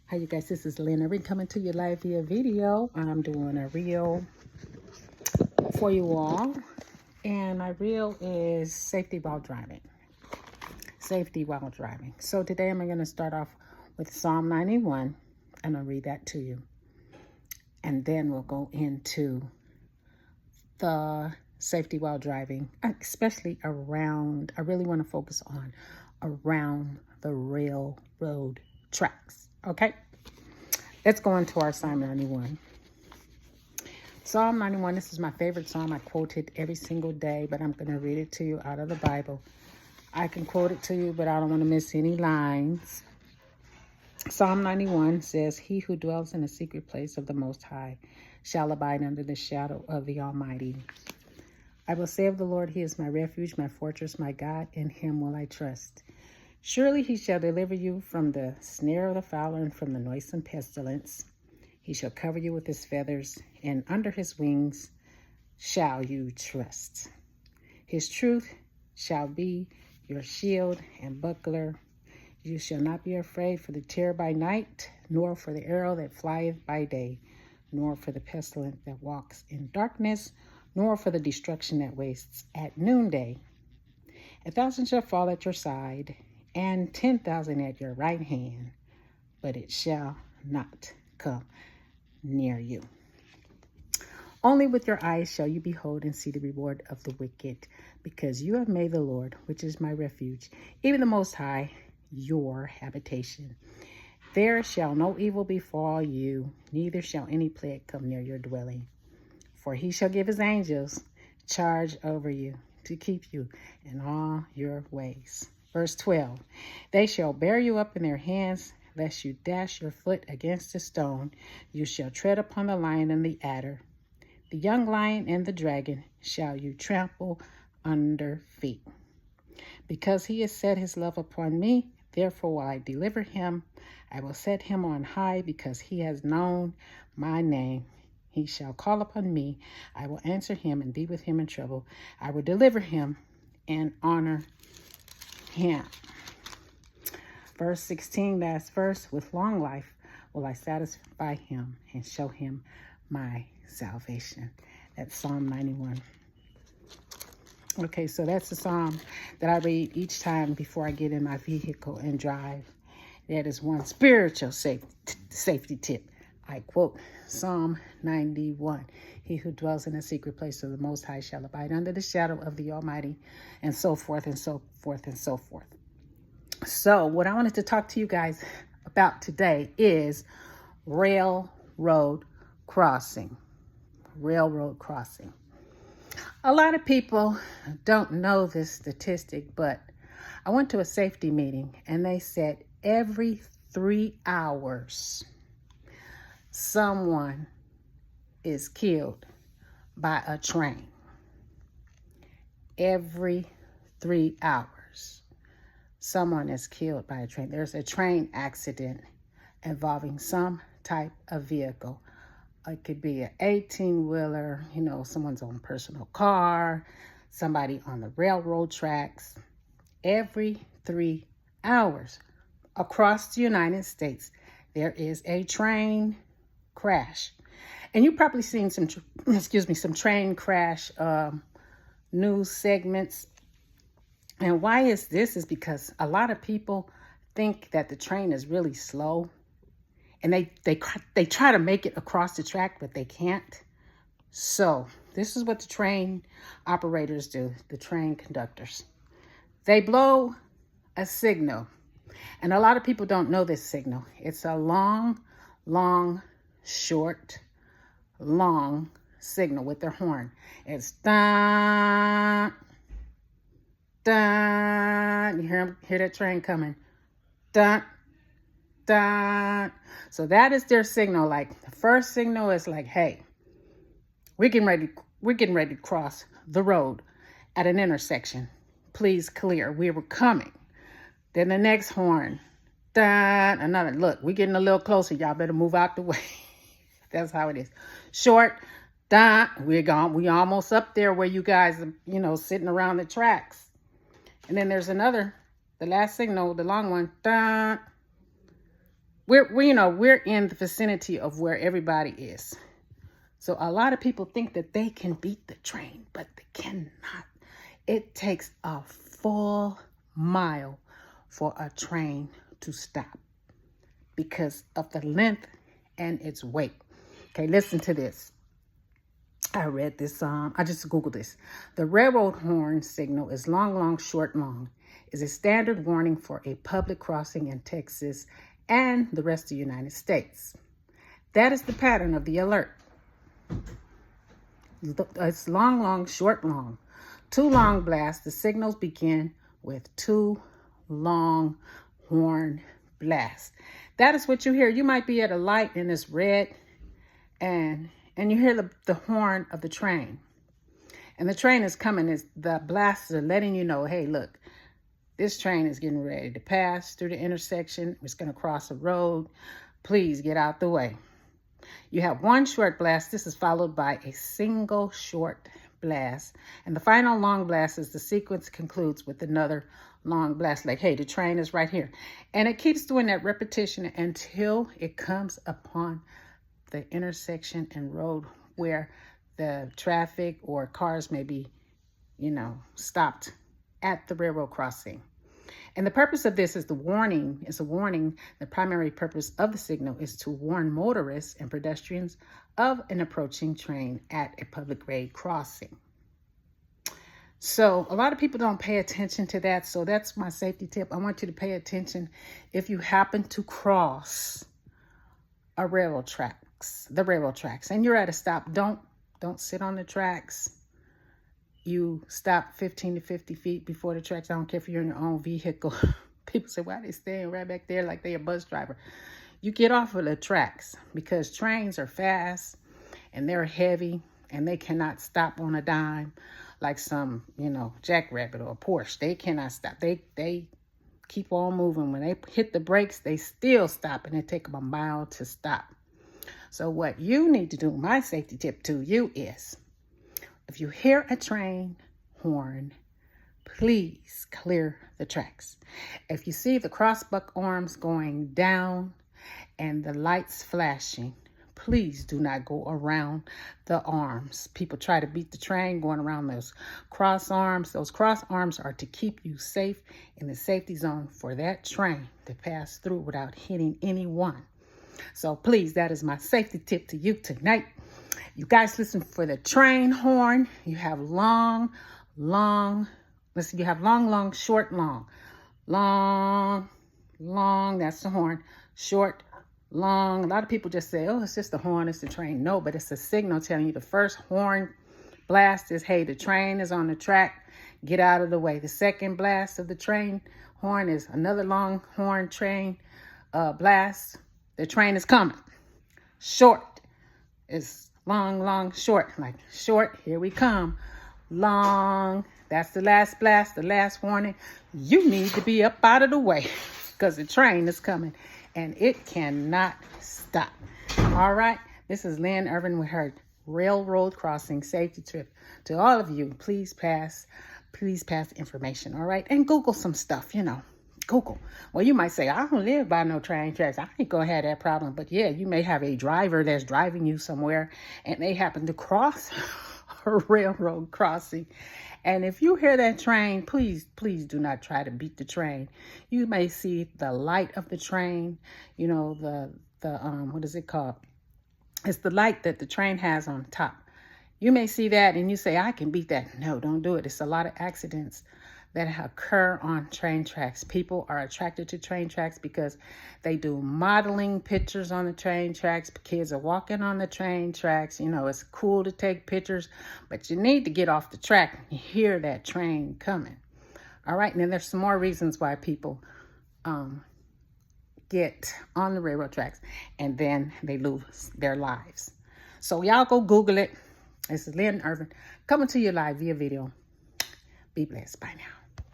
Hi you guys, this is Lynn Irving coming to you live via video. I'm doing a reel for you all, and my reel is safety while driving. Safety while driving. So today I'm going to start off with Psalm 91, and I'll read that to you. And then we'll go into the safety while driving, especially around, I really want to focus on around the railroad tracks. Okay, let's go into our Psalm 91. Psalm 91, this is my favorite psalm. I quote it every single day, but I'm going to read it to you out of the Bible. I can quote it to you, but I don't want to miss any lines. Psalm 91 says, "He who dwells in the secret place of the Most High shall abide under the shadow of the Almighty. I will say of the Lord, He is my refuge, my fortress, my God. In Him will I trust. Surely He shall deliver you from the snare of the fowler and from the noisome pestilence. He shall cover you with His feathers, and under His wings shall you trust. His truth shall be your shield and buckler. You shall not be afraid for the terror by night, nor for the arrow that flieth by day, nor for the pestilence that walks in darkness, nor for the destruction that wastes at noonday. 1,000 shall fall at your side, and 10,000 at your right hand, but it shall not come near you. Only with your eyes shall you behold and see the reward of the wicked, because you have made the Lord, which is my refuge, even the Most High, your habitation. There shall no evil befall you, neither shall any plague come near your dwelling. For He shall give His angels charge over you, to keep you in all your ways." Verse 12, "They shall bear you up in their hands, lest you dash your foot against a stone. You shall tread upon the lion and the adder. The young lion and the dragon shall you trample under feet. Because He has set His love upon me, therefore will I deliver him. I will set him on high, because he has known my name. He shall call upon me. I will answer him and be with him in trouble. I will deliver him and honor him." Verse 16, last verse, "With long life will I satisfy him and show him my salvation." That's Psalm 91. Okay, so that's the psalm that I read each time before I get in my vehicle and drive. That is one spiritual safety tip. I quote Psalm 91. "He who dwells in the secret place of the Most High shall abide under the shadow of the Almighty," and so forth and so forth and so forth. So what I wanted to talk to you guys about today is railroad crossing. Railroad crossing. A lot of people don't know this statistic, but I went to a safety meeting and they said every 3 hours someone is killed by a train. Every 3 hours someone is killed by a train. There's a train accident involving some type of vehicle. It could be an 18-wheeler, someone's own personal car, somebody on the railroad tracks. Every 3 hours across the United States, there is a train crash. And you've probably seen some train crash news segments. And why is this? Is because a lot of people think that the train is really slow. And they try to make it across the track, but they can't. So this is what the train operators do, the train conductors. They blow a signal. And a lot of people don't know this signal. It's a long, short, long signal with their horn. It's dun, dun. You hear that train coming. Dun, dun. So that is their signal. Like the first signal is like, hey, we're getting ready to cross the road at an intersection. Please clear. We were coming. Then the next horn, dun, another. Look, we're getting a little closer. Y'all better move out the way. That's how it is. Short, dun, we're gone. We almost up there where you guys are, sitting around the tracks. And then there's another, the last signal, the long one, dun. we're in the vicinity of where everybody is. So a lot of people think that they can beat the train, but they cannot. It takes a full mile for a train to stop because of the length and its weight. Okay, listen to this. I read this, I just Googled this. The railroad horn signal is long, long, short, long. Is a standard warning for a public crossing in Texas and the rest of the United States. That is the pattern of the alert. It's long, long, short, long. 2 long blasts. The signals begin with 2 long horn blasts. That is what you hear. You might be at a light and it's red, and you hear the horn of the train. And the train is coming. The blasts are letting you know, hey, look, this train is getting ready to pass through the intersection. It's going to cross a road. Please get out the way. You have 1 short blast. This is followed by a single short blast. And the final long blast is the sequence concludes with another long blast. Like, hey, the train is right here. And it keeps doing that repetition until it comes upon the intersection and road where the traffic or cars may be, stopped at the railroad crossing. And the purpose of this is a warning. The primary purpose of the signal is to warn motorists and pedestrians of an approaching train at a public grade crossing. So a lot of people don't pay attention to that. So that's my safety tip. I want you to pay attention if you happen to cross the railroad tracks, and you're at a stop. Don't sit on the tracks. You stop 15 to 50 feet before the tracks. I don't care if you're in your own vehicle. People say, why are they staying right back there like they're a bus driver? You get off of the tracks because trains are fast and they're heavy and they cannot stop on a dime like some, Jackrabbit or Porsche. They cannot stop. They keep on moving. When they hit the brakes, they still stop, and it takes them a mile to stop. So what you need to do, my safety tip to you is, if you hear a train horn, please clear the tracks. If you see the crossbuck arms going down and the lights flashing, please do not go around the arms. People try to beat the train going around those cross arms. Those cross arms are to keep you safe in the safety zone for that train to pass through without hitting anyone. So please, that is my safety tip to you tonight. You guys listen for the train horn. You have long, listen, you have long, short, long. Long, that's the horn. Short, long. A lot of people just say, oh, it's just the horn, it's the train. No, but it's a signal telling you the first horn blast is, hey, the train is on the track. Get out of the way. The second blast of the train horn is another long horn train blast. The train is coming. Short is long, short. Like short, here we come. Long, that's the last blast, the last warning. You need to be up out of the way because the train is coming and it cannot stop. All right, this is Lynn Irvin with her railroad crossing safety tip. To all of you, please pass information, all right? And Google some stuff, Google. Well, you might say, I don't live by no train tracks. I ain't gonna have that problem. But yeah, you may have a driver that's driving you somewhere and they happen to cross a railroad crossing. And if you hear that train, please do not try to beat the train. You may see the light of the train, the what is it called? It's the light that the train has on top. You may see that and you say, I can beat that. No, don't do it. It's a lot of accidents that occur on train tracks. People are attracted to train tracks because they do modeling pictures on the train tracks. Kids are walking on the train tracks. It's cool to take pictures, but you need to get off the track and hear that train coming. All right, and then there's some more reasons why people get on the railroad tracks and then they lose their lives. So y'all go Google it. This is Lynn Irvin coming to you live via video. Be blessed. Bye now.